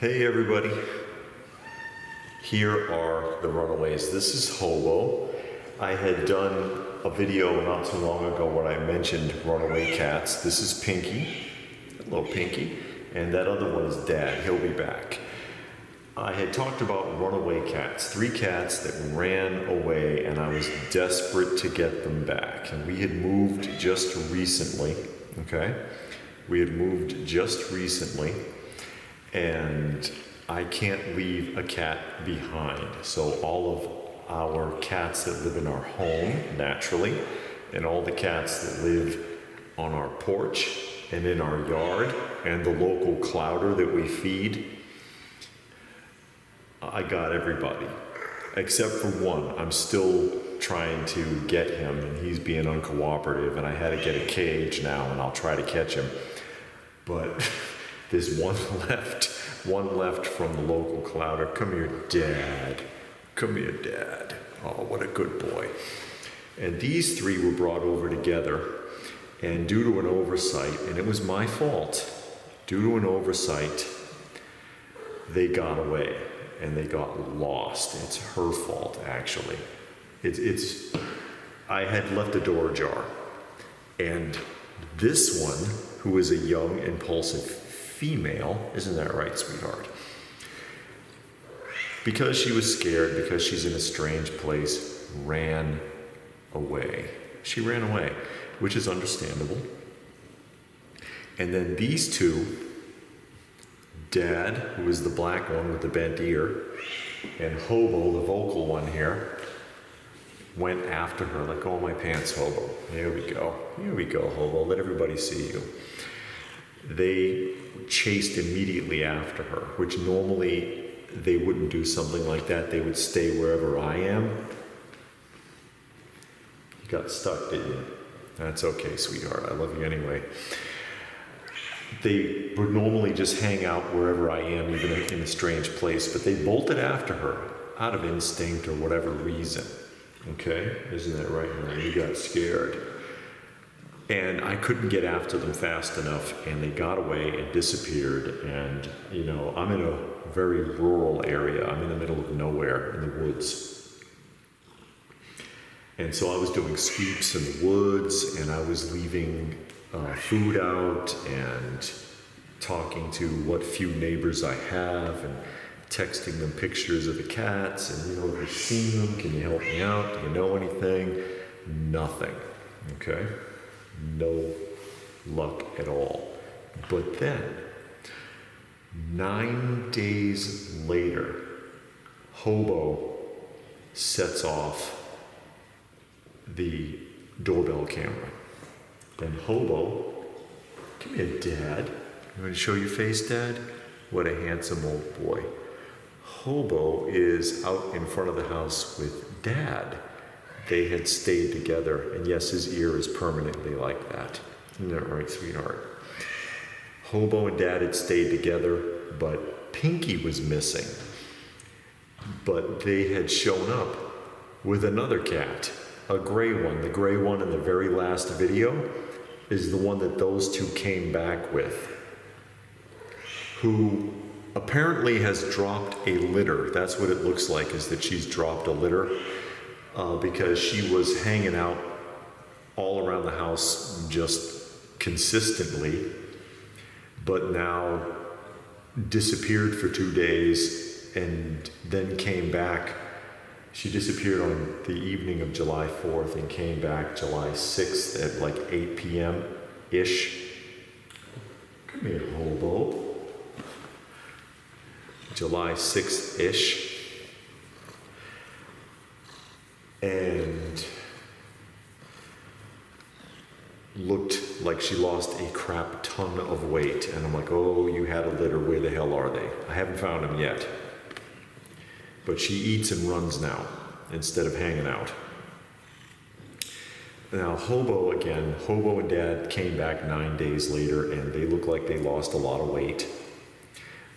Hey everybody, here are the Runaways. This is Hobo. I had done a video not too long ago where I mentioned runaway cats. This is Pinky, hello Pinky, and that other one is Dad, he'll be back. I had talked about runaway cats, 3 cats that ran away, and I was desperate to get them back. And we had moved just recently, okay? We had moved just recently. And I can't leave a cat behind. So all of our cats that live in our home, naturally, and all the cats that live on our porch and in our yard, and the local clouder that we feed, I got everybody. Except for one. I'm still trying to get him, and he's being uncooperative, and I had to get a cage now, and I'll try to catch him. But there's one left from the local clouder. Come here, Dad. Come here, Dad. Oh, what a good boy. And these 3 were brought over together, and due to an oversight, and it was my fault, due to an oversight, they got away, and they got lost. It's her fault, actually. I had left the door ajar, and this one, who is a young, impulsive female, isn't that right, sweetheart? Because she was scared, because she's in a strange place, ran away. She ran away, which is understandable. And then these 2, Dad, who is the black one with the bent ear, and Hobo, the vocal one here, went after her. Let go of my pants, Hobo. Here we go. Here we go, Hobo. Let everybody see you. They chased immediately after her, which normally they wouldn't do something like that. They would stay wherever I am. You got stuck, didn't you? That's okay, sweetheart. I love you anyway. They would normally just hang out wherever I am, even in a strange place, but they bolted after her out of instinct or whatever reason. Okay? Isn't that right, honey? You got scared. And I couldn't get after them fast enough, and they got away and disappeared. And, you know, I'm in a very rural area. I'm in the middle of nowhere in the woods. And so I was doing sweeps in the woods, and I was leaving food out and talking to what few neighbors I have and texting them pictures of the cats and, you know, have you seen them? Can you help me out? Do you know anything? Nothing. Okay? No luck at all. But then, 9 days later, Hobo sets off the doorbell camera. And Hobo, come here, Dad. You want to show your face, Dad? What a handsome old boy. Hobo is out in front of the house with Dad. They had stayed together, and yes, his ear is permanently like that. Isn't that right, sweetheart? Hobo and Dad had stayed together, but Pinky was missing. But they had shown up with another cat, a gray one. The gray one in the very last video is the one that those 2 came back with, who apparently has dropped a litter. That's what it looks like, is that she's dropped a litter. Because she was hanging out all around the house just consistently, but now disappeared for 2 days and then came back. She disappeared on the evening of July 4th and came back July 6th at like 8 p.m.-ish. Come here, Hobo. July 6th-ish. And looked like she lost a crap ton of weight. And I'm like, oh, you had a litter. Where the hell are they? I haven't found them yet. But she eats and runs now instead of hanging out. Now, Hobo and Dad came back 9 days later, and they look like they lost a lot of weight.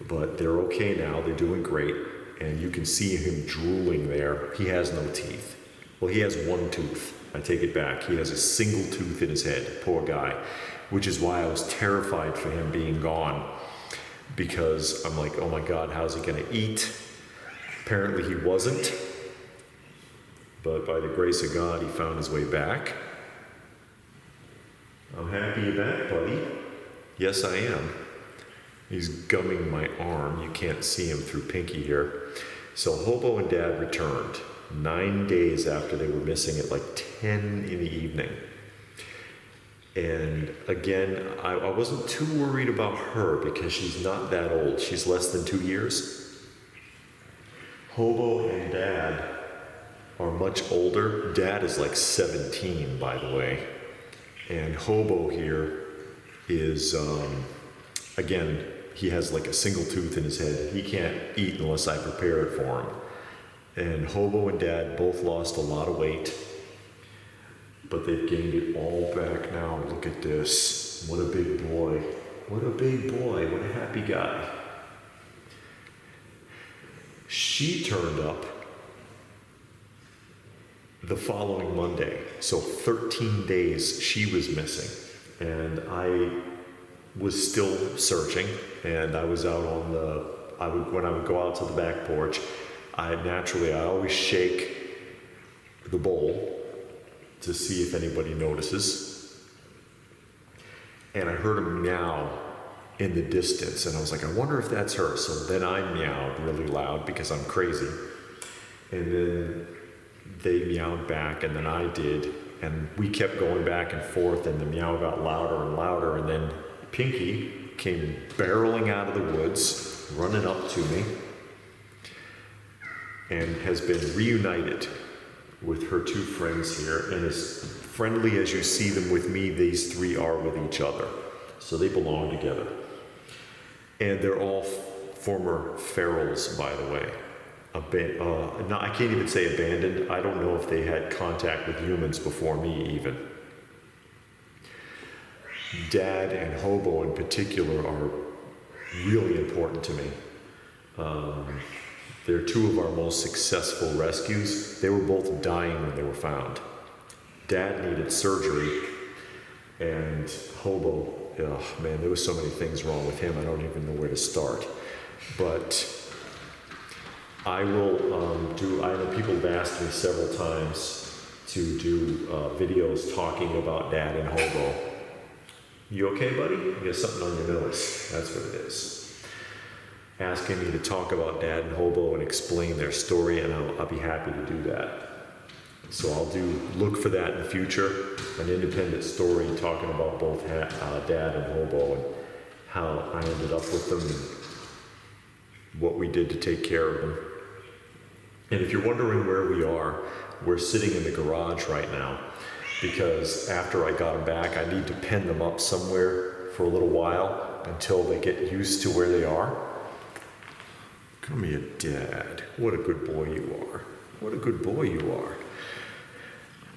But they're okay now. They're doing great. And you can see him drooling there. He has no teeth. Well, he has 1 tooth. I take it back. He has a single tooth in his head. Poor guy. Which is why I was terrified for him being gone. because I'm like, oh my God, how's he gonna eat? Apparently he wasn't, but by the grace of God, he found his way back. I'm happy you're back, buddy. Yes, I am. He's gumming my arm. You can't see him through Pinky here. So Hobo and Dad returned 9 days after they were missing at like 10 in the evening. And again, I wasn't too worried about her because she's not that old. She's less than 2 years. Hobo and Dad are much older. Dad is like 17, by the way. And Hobo here is, again, he has like a single tooth in his head. He can't eat unless I prepare it for him. And Hobo and Dad both lost a lot of weight, but they've gained it all back now. Look at this. What a big boy. What a big boy. What a happy guy. She turned up the following Monday. So 13 days she was missing. And I was still searching, and I was out on when I would go out to the back porch, I always shake the bowl to see if anybody notices. And I heard a meow in the distance, and I was like, I wonder if that's her. So then I meowed really loud because I'm crazy. And then they meowed back, and then I did. And we kept going back and forth, and the meow got louder and louder. And then Pinky came barreling out of the woods, running up to me, and has been reunited with her two friends here. And as friendly as you see them with me, these three are with each other. So they belong together. And they're all former ferals, by the way. I can't even say abandoned. I don't know if they had contact with humans before me even. Dad and Hobo in particular are really important to me. They're two of our most successful rescues. They were both dying when they were found. Dad needed surgery, and Hobo, oh man, there was so many things wrong with him, I don't even know where to start. But I will I know people have asked me several times to do videos talking about Dad and Hobo. You okay, buddy? You got something on your nose. That's what it is. Asking me to talk about Dad and Hobo and explain their story, and I'll be happy to do that. So I'll look for that in the future, an independent story talking about both Dad and Hobo and how I ended up with them and what we did to take care of them. And if you're wondering where we are, we're sitting in the garage right now because after I got them back, I need to pen them up somewhere for a little while until they get used to where they are. Come here, Dad. What a good boy you are. What a good boy you are.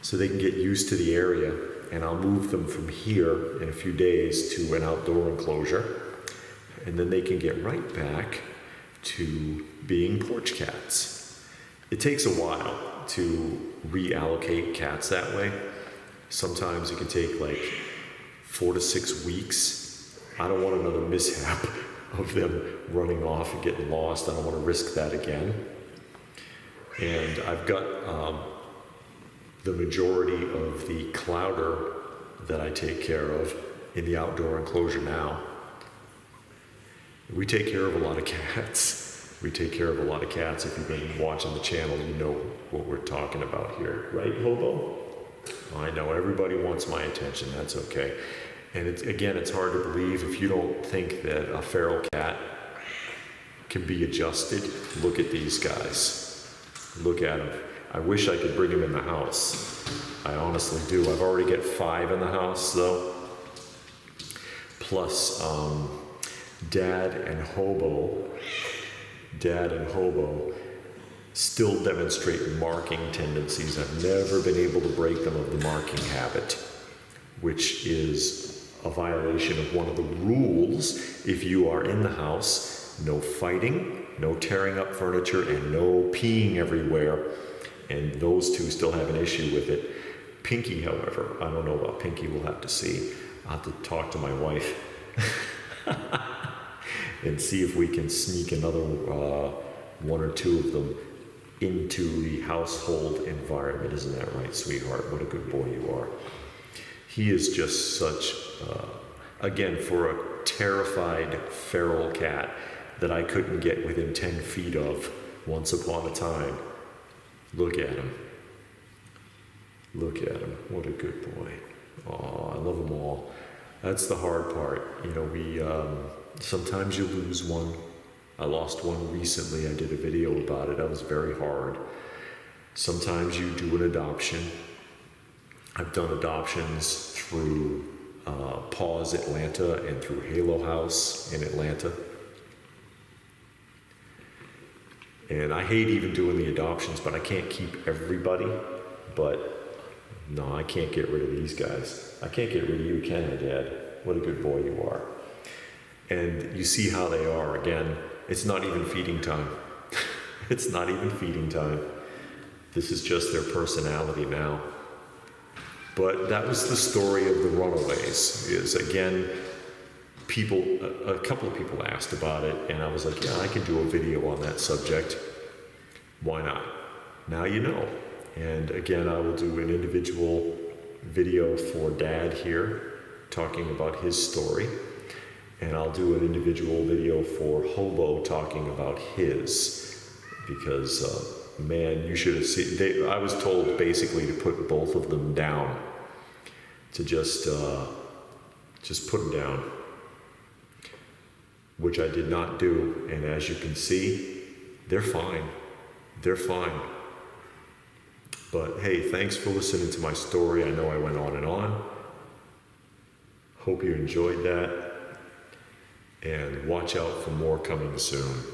So they can get used to the area, and I'll move them from here in a few days to an outdoor enclosure, and then they can get right back to being porch cats. It takes a while to reallocate cats that way. Sometimes it can take like 4 to 6 weeks. I don't want another mishap of them running off and getting lost. I don't want to risk that again. And I've got the majority of the clouder that I take care of in the outdoor enclosure now. We take care of a lot of cats. We take care of a lot of cats. If you've been watching the channel, you know what we're talking about here. Right, Hobo? I know, everybody wants my attention. That's okay. And it's hard to believe if you don't think that a feral cat can be adjusted. Look at these guys. Look at them. I wish I could bring them in the house. I honestly do. I've already got 5 in the house though. Plus Dad and Hobo still demonstrate marking tendencies. I've never been able to break them of the marking habit, which is a violation of one of the rules. If you are in the house, no fighting, no tearing up furniture, and no peeing everywhere. And those two still have an issue with it. Pinky, however, I don't know about Pinky, we'll have to see. I'll have to talk to my wife. and see if we can sneak another one or two of them into the household environment. Isn't that right, sweetheart? What a good boy you are. He is just such, again, for a terrified feral cat that I couldn't get within 10 feet of once upon a time. Look at him. Look at him. What a good boy. Oh, I love them all. That's the hard part. You know, we sometimes you lose one. I lost one recently. I did a video about it. That was very hard. Sometimes you do an adoption. I've done adoptions through Paws Atlanta and through Halo House in Atlanta. And I hate even doing the adoptions, but I can't keep everybody. But no, I can't get rid of these guys. I can't get rid of you, can I, Dad? What a good boy you are. And you see how they are. Again, it's not even feeding time. It's not even feeding time. This is just their personality now. But that was the story of the Runaways. Is again, a couple of people asked about it, and I was like, yeah, I can do a video on that subject. Why not? Now you know. And again, I will do an individual video for Dad here, talking about his story. And I'll do an individual video for Hobo talking about his. Because, man, you should have seen, I was told basically to put both of them down. To just put them down. Which I did not do. And as you can see, they're fine. They're fine. But hey, thanks for listening to my story. I know I went on and on. Hope you enjoyed that. And watch out for more coming soon.